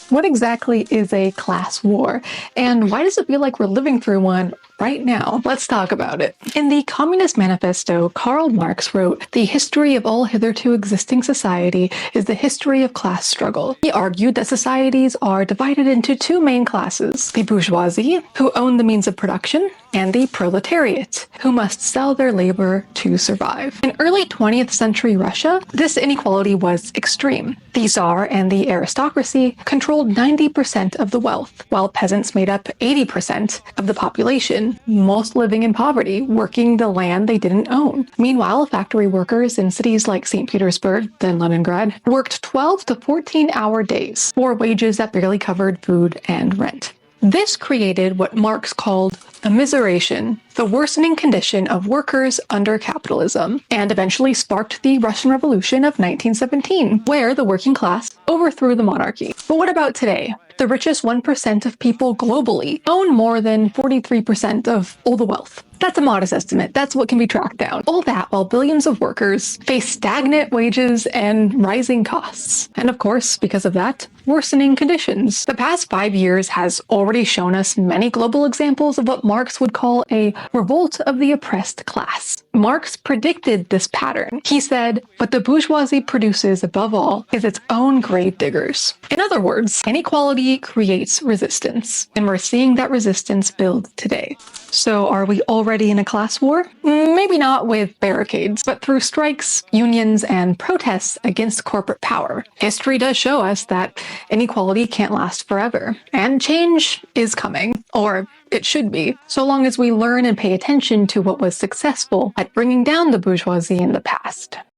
What exactly is a class war, and why does it feel like we're living through one right now? Let's talk about it. In the Communist Manifesto, Karl Marx wrote, "The history of all hitherto existing society is the history of class struggle." He argued that societies are divided into two main classes: the bourgeoisie, who own the means of production, and the proletariat, who must sell their labor to survive. In early 20th century Russia, this inequality was extreme. The Tsar and the aristocracy controlled 90% of the wealth, while peasants made up 80% of the population, most living in poverty, working the land they didn't own. Meanwhile, factory workers in cities like St. Petersburg, then Leningrad, worked 12 to 14-hour days for wages that barely covered food and rent. This created what Marx called immiseration, the worsening condition of workers under capitalism, and eventually sparked the Russian Revolution of 1917, where the working class overthrew the monarchy. But what about today? The richest 1% of people globally own more than 43% of all the wealth. That's a modest estimate. That's what can be tracked down. All that while billions of workers face stagnant wages and rising costs. And of course, because of that, worsening conditions. The past 5 years has already shown us many global examples of what Marx would call a revolt of the oppressed class. Marx predicted this pattern. He said, "What the bourgeoisie produces above all is its own grave diggers." In other words, inequality creates resistance, and we're seeing that resistance build today. So are we already in a class war? Maybe not with barricades, but through strikes, unions, and protests against corporate power. History does show us that inequality can't last forever, and change is coming, or it should be, so long as we learn and pay attention to what was successful at bringing down the bourgeoisie in the past.